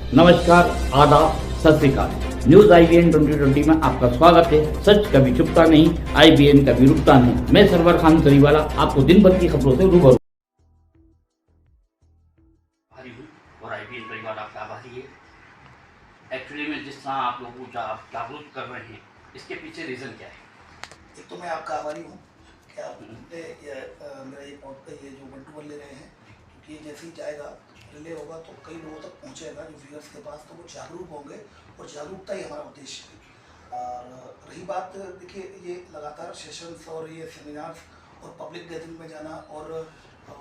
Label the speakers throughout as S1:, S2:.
S1: नमस्कार, आदाब, सत श्री अकाल। न्यूज IBN 2020 में आपका स्वागत है। सच कभी छुपता नहीं, IBN कभी रुकता नहीं। मैं सरवर खान तरीवाला आपको दिन भर की खबरों से रूबरू
S2: और IBN परिवार आपका आभारी है। एक्चुअली में जिस तरह आप लोगों को जागरूक कर रहे हैं, इसके पीछे रीज़न क्या है?
S3: एक तो मैं आपका आभारी हूँ कि आपने मेरा ये जो वन-टू-वन ले रहे हैं, क्योंकि ये जैसे ही जाएगा रिले होगा तो कई लोगों तक पहुँचेगा जो व्यूअर्स के पास, तो वो जागरूक होंगे और जागरूकता ही हमारा उद्देश्य है। और रही बात, देखिए, ये लगातार सेशंस और ये सेमिनार्स और पब्लिक गैदरिंग में जाना और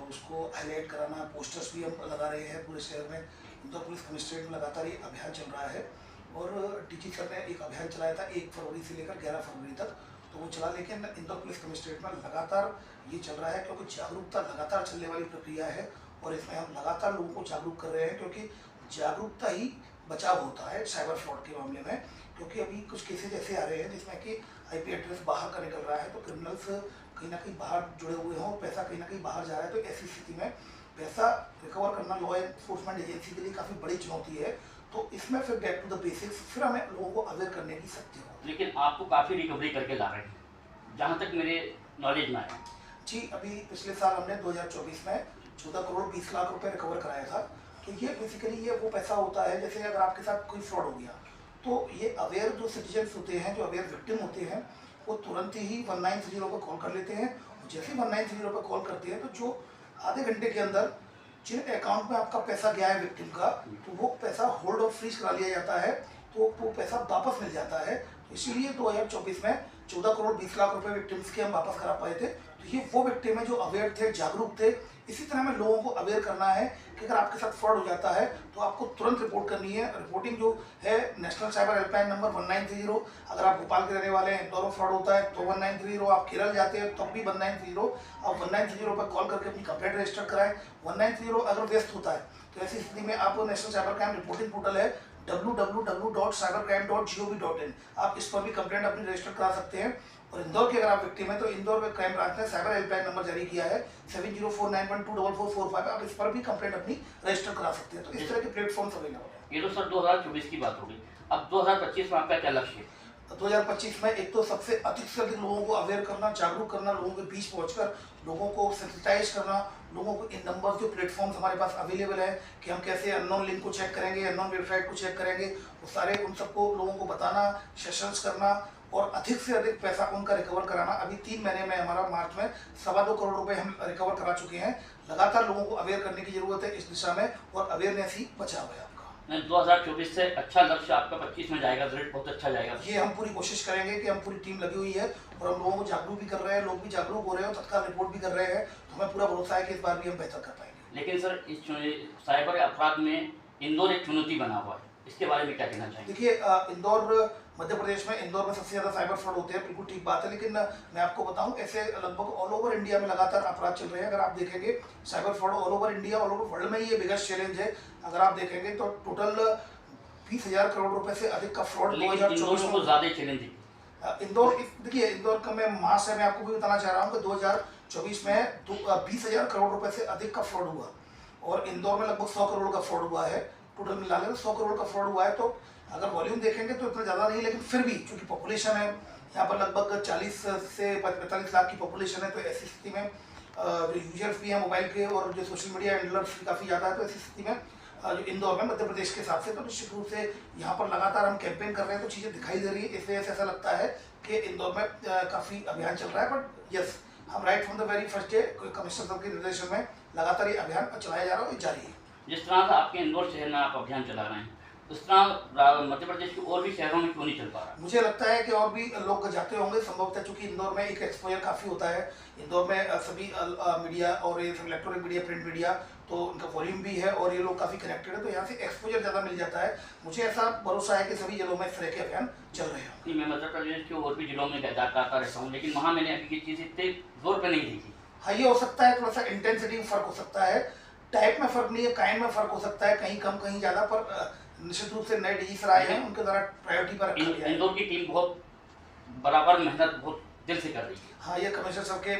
S3: उसको हाईलाइट कराना, पोस्टर्स भी हम लगा रहे हैं पूरे शहर में। इंदौर पुलिस कमिश्नरेट में लगातार ये अभियान चल रहा है और DG सर ने एक अभियान चलाया था 1 फरवरी से लेकर 11 फरवरी तक, तो वो चला। लेकिन इंदौर पुलिस कमिश्नरेट में लगातार ये चल रहा है क्योंकि जागरूकता लगातार चलने वाली प्रक्रिया है और इसमें हम लगातार लोगों को जागरूक कर रहे हैं, क्योंकि जागरूकता ही बचाव होता है साइबर फ्रॉड के मामले में। क्योंकि अभी कुछ केसेज ऐसे आ रहे हैं जिसमें कि IP एड्रेस बाहर का निकल रहा है, तो क्रिमिनल्स कहीं ना कहीं बाहर जुड़े हुए हों और पैसा कहीं ना कहीं बाहर जा रहा है, तो ऐसी स्थिति में पैसा रिकवर करना लॉ एनफोर्समेंट एजेंसी के लिए काफ़ी बड़ी चुनौती है। तो इसमें फिर बैक टू द बेसिक्स, फिर हमें लोगों को अवेयर करने की शक्ति हो।
S2: लेकिन आपको काफ़ी रिकवरी करके ला रहे हैं, जहाँ तक मेरे नॉलेज में आया।
S3: जी, अभी पिछले साल हमने 2024 में 14 करोड़ 20 लाख रुपए रिकवर कराया था। तो ये बेसिकली ये वो पैसा होता है, जैसे अगर आपके साथ कोई फ्रॉड हो गया तो ये अवेयर जो सिटीजन्स होते हैं, जो अवेयर विक्टिम होते हैं, वो तुरंत ही 1930 पर कॉल कर लेते हैं। जैसे ही 1930 पर कॉल करते हैं तो जो आधे घंटे के अंदर जिन अकाउंट में आपका पैसा गया है विक्टिम का, तो वो पैसा होल्ड और फ्रीज करा लिया जाता है, तो वो पैसा वापस मिल जाता है। तो इसीलिए 2024 में 14 करोड़ 20 लाख रुपए विक्टिम्स के हम वापस करा पाए थे। तो ये वो विक्टिम है जो अवेयर थे, जागरूक थे। इसी तरह हमें लोगों को अवेयर करना है कि अगर आपके साथ फ्रॉड हो जाता है तो आपको तुरंत रिपोर्ट करनी है। रिपोर्टिंग जो है, नेशनल साइबर हेल्पलाइन नंबर 1930। अगर आप भोपाल के रहने वाले हैं, इंदौर में फ्रॉड होता है तो 1930, आप केरल जाते हैं तब भी 1930। आप 1930 पर कॉल करके अपनी कंप्लेंट रजिस्टर कराएं। 1930 अगर व्यस्त होता है तो ऐसी स्थिति में आप national cyber crime reporting portal है www.cybercrime.gov.in, आप इस पर भी कंप्लेंट अपनी रजिस्टर करा सकते हैं। और इंदौर के अगर आप विक्टिम है तो इंदौर में क्राइम ब्रांच ने साइबर हेल्पलाइन नंबर जारी किया है 7049124445, आप इस पर भी कंप्लेंट अपनी रजिस्टर करा सकते हैं। तो इस तरह के प्लेटफॉर्म्स अवेलेबल है।
S2: ये तो सर 2024 की बात हो गई। अब 2025 में आपका क्या लक्ष्य है?
S3: 2025 में एक तो सबसे अधिक से अधिक लोगों को अवेयर करना, जागरूक करना, लोगों के बीच पहुंचकर लोगों को सेंसिटाइज करना, लोगों को इन नंबर जो प्लेटफॉर्म्स हमारे पास अवेलेबल है कि हम कैसे अननोन लिंक को चेक करेंगे, अननोन वेबसाइट को चेक करेंगे, वो सारे उन सबको लोगों को बताना, सेशंस करना और अधिक से अधिक पैसा उनका रिकवर कराना। अभी 3 महीने में हमारा मार्च में 2.25 करोड़ रुपए हम रिकवर करा चुके हैं। लगातार लोगों को अवेयर करने की जरूरत है इस दिशा में, और अवेयरनेस ही बचाव है।
S2: 2024 से अच्छा लक्ष्य आपका 25 में जाएगा, रिजल्ट बहुत अच्छा जाएगा।
S3: ये हम पूरी कोशिश करेंगे कि हम पूरी टीम लगी हुई है और हम लोगों को जागरूक भी कर रहे हैं, लोग भी जागरूक हो रहे हैं और तत्काल रिपोर्ट भी कर रहे हैं। तो हमें पूरा भरोसा है कि इस बार भी हम बेहतर कर पाएंगे।
S2: लेकिन सर, इस साइबर अपराध में इंदौर एक चुनौती बना हुआ है, इसके बारे में क्या कहना चाहेंगे?
S3: देखिए, इंदौर मध्य प्रदेश में, इंदौर में सबसे ज़्यादा साइबर फ्रॉड होते हैं, बिल्कुल ठीक बात है। लेकिन मैं आपको बताऊं, ऐसे लगभग ऑल ओवर इंडिया में लगातार अपराध चल रहे हैं। अगर आप देखेंगे cyber fraud all over India, all over world में ही ये बिगेस्ट चैलेंज है। अगर आप देखेंगे तो टोटल 20,000 करोड़ रुपए से अधिक का फ्रॉड 2024 में
S2: ज़्यादा चैलेंजिंग।
S3: इंदौर, देखिए, इंदौर का मैं मास है, मैं आपको भी बताना चाह रहा हूँ कि 2024 में 20,000 करोड़ रुपए से अधिक का फ्रॉड हुआ और इंदौर में लगभग 100 करोड़ का फ्रॉड हुआ है। टोटल मिला लें 100 करोड़ का फ्रॉड हुआ है। तो अगर वॉल्यूम देखेंगे तो इतना ज़्यादा नहीं, लेकिन फिर भी चूंकि पॉपुलेशन है यहाँ पर लगभग 40 से 45 लाख की पॉपुलेशन है, तो ऐसी स्थिति में जो यूजर्स भी हैं मोबाइल के और जो सोशल मीडिया हैंडलर्स भी काफ़ी ज़्यादा है, तो ऐसी स्थिति में जो इंदौर में मध्य प्रदेश के हिसाब से तो निश्चित रूप से यहाँ पर लगातार हम कैंपेन कर रहे हैं, तो चीज़ें दिखाई दे रही है। इस वजह से ऐसा लगता है कि इंदौर में काफ़ी अभियान चल रहा है। बट यस, हम right from the very first day commissioner साहब के निर्देशन में लगातार ये अभियान चलाया जा रहा है और जारी है।
S2: जिस तरह से आपके इंदौर शहर में आप अभियान चला रहे हैं, उस तरह मध्य प्रदेश के और भी शहरों में क्यों नहीं चल पा रहा?
S3: मुझे लगता है कि और भी लोग जाते होंगे संभवतः, चूंकि इंदौर में एक एक्सपोजर काफ़ी होता है। इंदौर में सभी मीडिया और ये इलेक्ट्रॉनिक मीडिया, प्रिंट मीडिया, तो उनका वॉल्यूम भी है और ये लोग काफ़ी कनेक्टेड है, तो यहाँ से एक्सपोजर ज़्यादा मिल जाता है। मुझे ऐसा भरोसा है कि सभी जिलों में इस तरह के अभियान चल रहे हैं।
S2: मैं मध्य प्रदेश के और भी जिलों में जाता रहता हूँ, लेकिन वहाँ मैंने अभी ये चीज़ इतने जोर पर नहीं देखी।
S3: हाँ, ये हो सकता है, थोड़ा सा इंटेंसिटी में फ़र्क हो सकता है, टाइप में फ़र्क नहीं है, काइंड में फ़र्क हो सकता है, कहीं कम कहीं ज़्यादा, पर निश्चित रूप से नए DG सर आए हैं, उनके द्वारा प्रायोरिटी पर रखा गया है।
S2: इंदौर की टीम बहुत बराबर मेहनत बहुत दिल से कर रही है।
S3: हाँ, ये कमिश्नर साहब के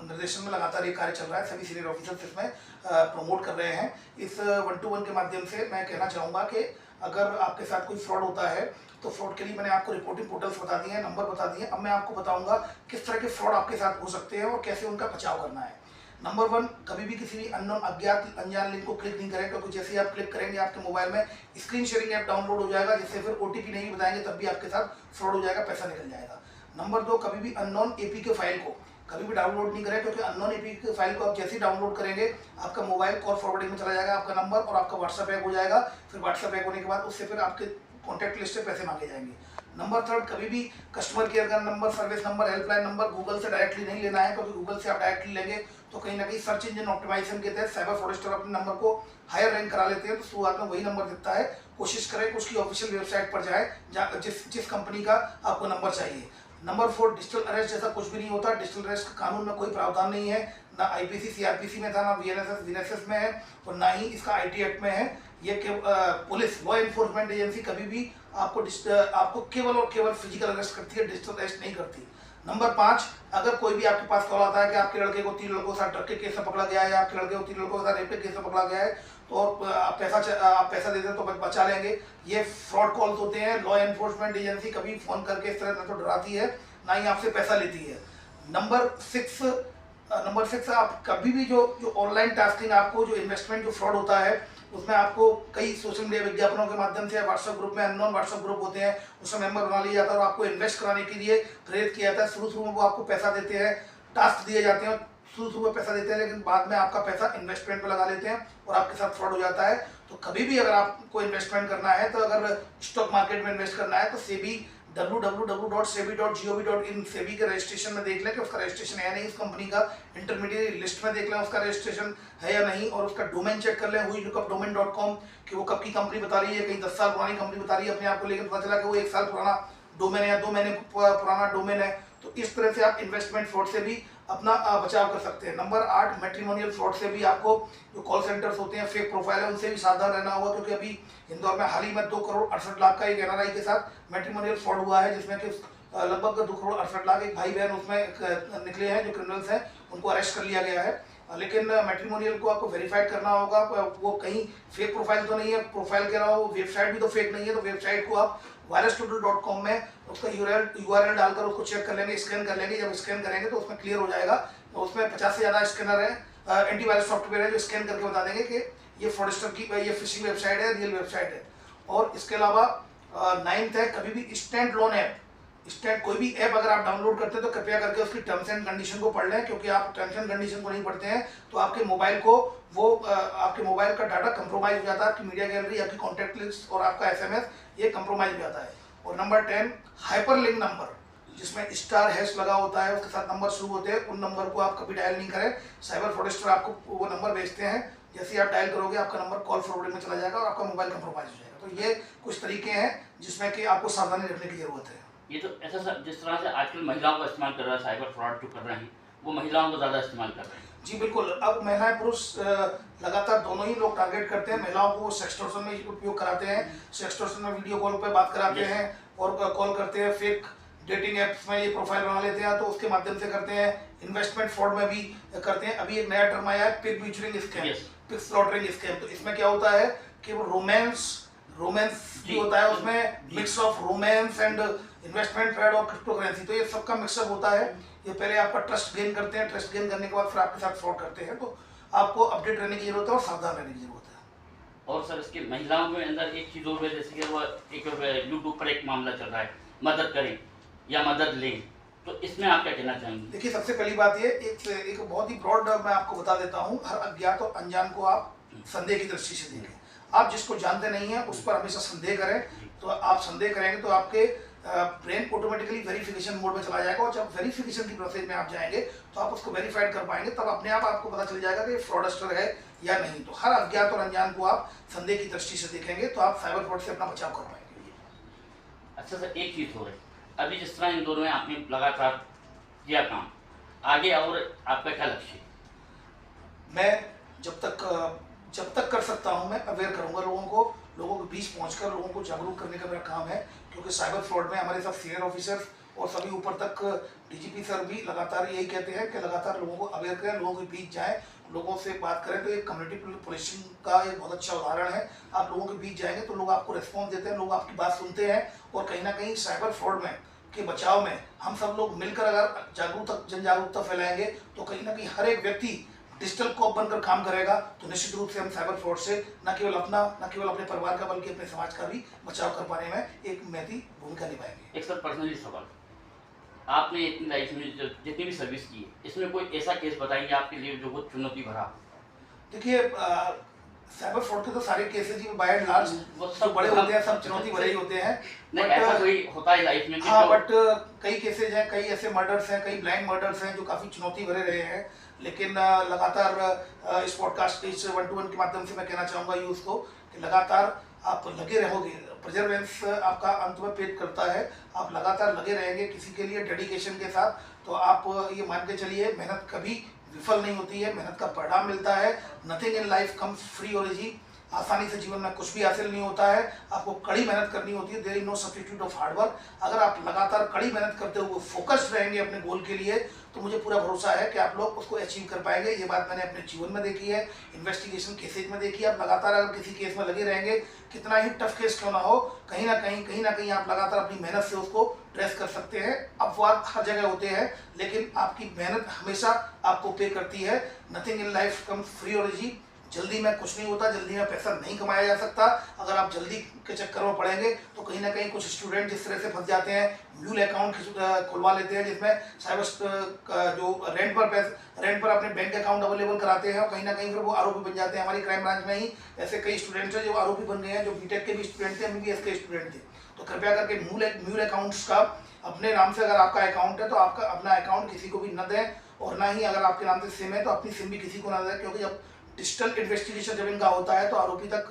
S3: निर्देशन में लगातार ये कार्य चल रहा है। सभी सीनियर ऑफिसर्स इसमें प्रमोट कर रहे हैं। इस 1-to-1 के माध्यम से मैं कहना चाहूँगा कि अगर आपके साथ कोई फ्रॉड होता है तो फ्रॉड के लिए मैंने आपको रिपोर्टिंग पोर्टल्स बता दिए हैं, नंबर बता दिए हैं। अब मैं आपको बताऊंगा किस तरह के फ्रॉड आपके साथ हो सकते हैं और कैसे उनका बचाव करना है। नंबर 1, कभी भी किसी भी अननोन अज्ञात अनजान लिंक को क्लिक नहीं करें, क्योंकि जैसे ही आप क्लिक करेंगे आपके मोबाइल में स्क्रीन शेयरिंग ऐप डाउनलोड हो जाएगा, जिससे फिर OTP नहीं बताएंगे तब भी आपके साथ फ्रॉड हो जाएगा, पैसा निकल जाएगा। नंबर 2, कभी भी अननोन APK फाइल को कभी भी डाउनलोड नहीं करें, क्योंकि अननोन APK फाइल को आप जैसे ही डाउनलोड करेंगे आपका मोबाइल कॉल फॉरवर्डिंग में चला जाएगा, आपका नंबर और आपका व्हाट्सएप हैक हो जाएगा। फिर व्हाट्सएप हैक होने के बाद उससे फिर आपके कॉन्टैक्ट लिस्ट से पैसे मांगे जाएंगे। नंबर 3, कभी भी कस्टमर केयर का number, service number, helpline number Google से डायरेक्टली नहीं लेना है, क्योंकि गूगल से आप डायरेक्टली लेंगे तो कहीं ना कहीं सर्च इंजन ऑप्टिमाइजेशन के तहत साइबर फ्रॉडस्टर अपने नंबर को हायर रैंक करा लेते हैं, तो शुरुआत में वही नंबर दिखता है। कोशिश करें कि उसकी ऑफिशियल वेबसाइट पर जाए जिस कंपनी का आपको नंबर चाहिए। नंबर 4, डिजिटल अरेस्ट जैसा कुछ भी नहीं होता। डिजिटल अरेस्ट का कानून में कोई प्रावधान नहीं है, ना IPC CRPC में था, ना VNSS में है और ना ही इसका IT एक्ट में है। ये पुलिस लॉ एनफोर्समेंट एजेंसी कभी भी आपको केवल और केवल फिजिकल अरेस्ट करती है, डिजिटल अरेस्ट नहीं करती। नंबर 5, अगर कोई भी आपके पास कॉल आता है कि आपके लड़के को 3 लड़कों के साथ ड्रग के केस में पकड़ा गया है या आपके लड़के को 3 लड़कों के साथ रेप के केस में पकड़ा गया है, तो आप पैसा दे दें तो बचा लेंगे, ये फ्रॉड कॉल्स होते हैं। लॉ एनफोर्समेंट एजेंसी कभी फोन करके इस तरह तो डराती है, ना ही आपसे पैसा लेती है। नंबर 6, आप कभी भी जो ऑनलाइन टास्किंग, आपको जो इन्वेस्टमेंट जो फ्रॉड होता है उसमें आपको कई सोशल मीडिया विज्ञापनों के माध्यम से व्हाट्सएप ग्रुप में अननोन व्हाट्सएप ग्रुप होते हैं, उसमें मेंबर बना लिया जाता है और आपको इन्वेस्ट कराने के लिए प्रेरित किया जाता है। शुरू में वो आपको पैसा देते हैं, टास्क दिए जाते हैं, शुरू में पैसा देते हैं, लेकिन बाद में आपका पैसा इन्वेस्टमेंट में लगा लेते हैं और आपके साथ फ्रॉड हो जाता है। तो कभी भी अगर आपको इन्वेस्टमेंट करना है, तो अगर स्टॉक मार्केट में इन्वेस्ट करना है तो सेबी www.sebi.gov.in सेबी के रजिस्ट्रेशन में देख लें कि उसका रजिस्ट्रेशन है या नहीं, उस कंपनी का इंटरमीडिएट लिस्ट में देख लें उसका रजिस्ट्रेशन है या नहीं, और उसका डोमेन चेक कर लें whoislookup.domain.com कि वो कब की कंपनी बता रही है, कहीं 10 साल पुरानी कंपनी बता रही है अपने आप को, लेकिन पता चला कि वो 1 साल पुराना डोमेन है या 2 महीने पुराना डोमेन है। तो इस तरह से आप इन्वेस्टमेंट फ्रॉड से भी अपना बचाव कर सकते हैं। नंबर 8, मैट्रिमोनियल फ्रॉड से भी आपको जो कॉल सेंटर्स होते हैं, फेक प्रोफाइल है, उनसे भी सावधान रहना होगा, क्योंकि अभी इंदौर में हाल ही में 2 करोड़ 68 लाख का एक NRI के साथ मैट्रिमोनियल फ्रॉड हुआ है, जिसमें कि लगभग 2 करोड़ 68 लाख एक भाई बहन उसमें निकले हैं जो क्रिमिनल्स हैं, उनको अरेस्ट कर लिया गया है। लेकिन मैट्रिमोनियल को आपको वेरीफाइड करना होगा, वो कहीं फेक प्रोफाइल तो नहीं है, प्रोफाइल कह रहा हो, वेबसाइट भी तो फेक नहीं है, तो वेबसाइट को आप virustotal.com में उसका URL डालकर उसको चेक कर लेंगे, स्कैन कर लेंगे। जब स्कैन करेंगे तो उसमें क्लियर हो जाएगा, तो उसमें 50 से ज़्यादा स्कैनर है, एंटीवायरस सॉफ्टवेयर है जो स्कैन करके बता देंगे कि ये फ्रॉडस्टर की ये फिशिंग वेबसाइट है, रियल वेबसाइट है। और इसके अलावा 9th है, कभी भी स्टैंड लोन ऐप, कोई भी ऐप अगर आप डाउनलोड करते हैं तो कृपया करके उसकी टर्म्स एंड कंडीशन को पढ़ लें, क्योंकि आप टर्म्स एंड कंडीशन को नहीं पढ़ते हैं तो आपके मोबाइल को आपके मोबाइल का डाटा कंप्रोमाइज हो जाता है, आपकी मीडिया गैलरी, आपकी कॉन्टैक्ट लिस्ट और आपका SMS ये कंप्रोमाइज हो जाता है। और नंबर 10, हाइपरलिंक नंबर, जिसमें स्टार हैश लगा होता है, उसके साथ नंबर शुरू होते हैं, उन नंबर को आप कभी डायल नहीं करें। साइबर फ्रॉडस्टर आपको वो नंबर भेजते हैं, जैसे ही आप डायल करोगे आपका नंबर कॉल फॉरवर्डिंग में चला जाएगा और आपका मोबाइल कंप्रोमाइज हो जाएगा। तो ये कुछ तरीके हैं जिसमें कि आपको सावधानी रखने की जरूरत है।
S2: ये तो ऐसा सर, जिस तरह से आजकल महिलाओं का इस्तेमाल कर रहा है, साइबर फ्रॉड जो कर रहे हैं वो महिलाओं को ज़्यादा इस्तेमाल कर रहे हैं।
S3: जी बिल्कुल, अब महिलाएं पुरुष लगातार दोनों ही लोग टारगेट करते हैं। महिलाओं को सेक्सटॉर्शन में उपयोग कराते हैं, सेक्सटॉर्शन में वीडियो कॉल पे बात कराते हैं और कॉल करते हैं, फेक डेटिंग ऐप्स में ये प्रोफाइल बना लेते हैं, तो उसके माध्यम से करते हैं। इन्वेस्टमेंट फ्रॉड में भी करते हैं। अभी एक नया टर्म आया है, पिग म्यूचुअलिंग स्कैम, पिग स्लॉटरिंग स्कैम। तो इसमें क्या होता है कि वो रोमांस जो होता है उसमें mix of romance and investment trade और क्रिप्टो करेंसी, तो ये सबका मिक्सअप होता है। ये पहले आपका ट्रस्ट गेन करते हैं, ट्रस्ट गेन करने के बाद फिर आपके साथ फ्रॉड करते हैं। तो आपको अपडेट रहने की जरूरत है और सावधान रहने की जरूरत है।
S2: और सर इसके महिलाओं के अंदर एक चीज़ और है, जैसे कि वो एक यूट्यूब पर एक मामला चल रहा है, मदद करें या मदद लें, तो इसमें आप क्या कहना चाहेंगे?
S3: देखिए, सबसे पहली बात ये एक बहुत ही ब्रॉड मैं आपको बता देता हूँ, हर अज्ञात और अनजान को आप संदेह की दृष्टि से देखें। आप जिसको जानते नहीं हैं उस पर हमेशा संदेह करें। तो आप संदेह करेंगे तो आपके ब्रेन ऑटोमेटिकली वेरिफिकेशन मोड में चला जाएगा, और जब वेरिफिकेशन की प्रोसेस में आप जाएंगे तो आप उसको वेरीफाइड कर पाएंगे, तब अपने आप आपको पता चल जाएगा कि फ्रॉडस्टर है या नहीं। तो हर अज्ञात और अनजान को आप संदेह की दृष्टि से देखेंगे तो आप साइबर फ्रॉड से अपना बचाव कर पाएंगे।
S2: अच्छा सर, एक चीज़ हो रही, अभी जिस तरह इन दोनों में आपने लगातार किया काम, आगे और आपका क्या लक्ष्य?
S3: मैं जब तक कर सकता हूं, मैं अवेयर करूंगा लोगों के बीच पहुंचकर लोगों को जागरूक करने का मेरा काम है, क्योंकि साइबर फ्रॉड में हमारे साथ सीनियर ऑफिसर्स और सभी ऊपर तक डीजीपी सर भी लगातार यही कहते हैं कि लगातार लोगों को अवेयर करें, लोगों के बीच जाएं, लोगों से बात करें। तो एक कम्युनिटी पुलिसिंग का एक बहुत अच्छा उदाहरण है। आप लोगों के बीच जाएंगे तो लोग आपको रिस्पॉन्स देते हैं, लोग आपकी बात सुनते हैं। और कहीं ना कहीं साइबर फ्रॉड में के बचाव में हम सब लोग मिलकर अगर जन जागरूकता फैलाएंगे तो कहीं ना कहीं हर एक व्यक्ति डिजिटल कॉप बनकर काम करेगा। तो निश्चित रूप से हम साइबर फ्रॉड से न केवल अपने परिवार का बल्कि अपने समाज का भी बचाव कर पाने में एक महती भूमिका निभाएंगे।
S2: एक सर पर्सनली सवाल, आपने इतनी लाइफ में जितनी भी सर्विस की है, इसमें कोई ऐसा केस बताएंगे आपके लिए जो बहुत चुनौती भरा?
S3: देखिए, साइबर फ्रॉड के तो सारे केसेज ही बाय एंड लार्ज सब बड़े होते हैं, सब चुनौती भरे ही होते हैं।
S2: नहीं, ऐसा कोई होता है लाइफ में?
S3: हाँ, बट कई केसेज हैं, कई ऐसे मर्डर्स हैं, कई ब्लाइंड मर्डर्स हैं जो काफ़ी चुनौती भरे रहे हैं। लेकिन लगातार इस पॉडकास्ट इस 1-to-1 के माध्यम से मैं कहना चाहूँगा यूथ को कि लगातार आप लगे रहोगे, परसेवरेंस आपका अंत में पेट करता है। आप लगातार लगे रहेंगे किसी के लिए डेडिकेशन के साथ, तो आप ये मान के चलिए मेहनत कभी विफल नहीं होती है, मेहनत का परिणाम मिलता है। Nothing in life comes free और इजी। आसानी से जीवन में कुछ भी हासिल नहीं होता है, आपको कड़ी मेहनत करनी होती है। There is no substitute of hard work. अगर आप लगातार कड़ी मेहनत करते हुए फोकस्ड रहेंगे अपने गोल के लिए, तो मुझे पूरा भरोसा है कि आप लोग उसको अचीव कर पाएंगे। ये बात मैंने अपने जीवन में देखी है, इन्वेस्टिगेशन केसेज में देखी है। आप लगातार अगर किसी केस में लगे रहेंगे, कितना ही टफ केस क्यों ना हो, कहीं ना कहीं आप लगातार अपनी मेहनत से उसको ट्रेस कर सकते हैं। अपवाद हर जगह होते हैं, लेकिन आपकी मेहनत हमेशा आपको पे करती है। Nothing in life comes free और इजी। जल्दी में कुछ नहीं होता, जल्दी में पैसा नहीं कमाया जा सकता। अगर आप जल्दी के चक्कर में पड़ेंगे तो कहीं ना कहीं कुछ स्टूडेंट जिस तरह से फंस जाते हैं, म्यूल अकाउंट खुलवा लेते हैं जिसमें साइबर जो रेंट पर अपने बैंक अकाउंट अवेलेबल कराते हैं, और कहीं ना कहीं फिर वो आरोपी बन जाते हैं। हमारी क्राइम ब्रांच में ही ऐसे कई स्टूडेंट्स हैं जो आरोपी बन गए हैं, जो बीटेक के भी स्टूडेंट थे, MBBS के स्टूडेंट थे। तो कृपया करके म्यूल अकाउंट्स का अपने नाम से अगर आपका अकाउंट है तो आपका अपना अकाउंट किसी को भी न दें, और ना ही अगर आपके नाम से सिम है तो अपनी सिम भी किसी को ना दें। क्योंकि जब डिजिटल इन्वेस्टिगेशन जब इनका होता है तो आरोपी तक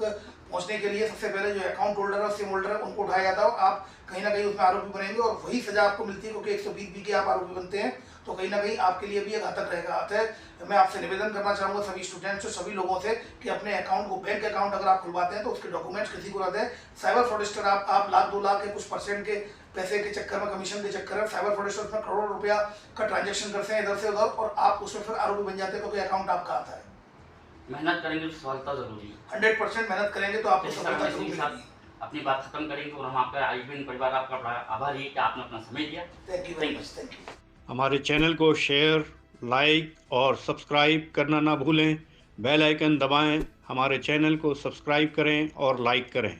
S3: पहुंचने के लिए सबसे पहले जो अकाउंट होल्डर और सिम होल्डर है उनको उठाया जाता है। आप कहीं ना कहीं उसमें आरोपी बनेंगे और वही सजा आपको मिलती है, क्योंकि 120 के आप आरोपी बनते हैं। तो कहीं ना कहीं आपके लिए भी ये घातक रहेगा। अतः मैं आपसे निवेदन करना चाहूँगा सभी स्टूडेंट्स और सभी लोगों से कि अपने अकाउंट को, बैंक अकाउंट अगर आप खुलवाते हैं तो उसके डॉक्यूमेंट्स किसी को ना दें। साइबर फ्रॉडस्टर आप लाख 2 लाख के कुछ % के पैसे के चक्कर में, कमीशन के चक्कर में साइबर फ्रॉडस्टर में करोड़ों रुपया का ट्रांजेक्शन करते हैं इधर से उधर, और आप उसमें फिर आरोपी बन जाते हैं क्योंकि अकाउंट आपका आता है।
S2: मेहनत करेंगे तो सफलता जरूरी है।
S3: 100% मेहनत करेंगे तो आपको सफलता जरूर मिलेगी।
S2: अपनी बात खत्म करेंगे और हम आपका IBN परिवार आपका बड़ा आभारी है कि आपने अपना समय दिया।
S3: Thank you very much. Thank you.
S4: हमारे चैनल को शेयर, लाइक और सब्सक्राइब करना ना भूलें। बेल आइकन दबाएं, हमारे चैनल को सब्सक्राइब करें और लाइक करें।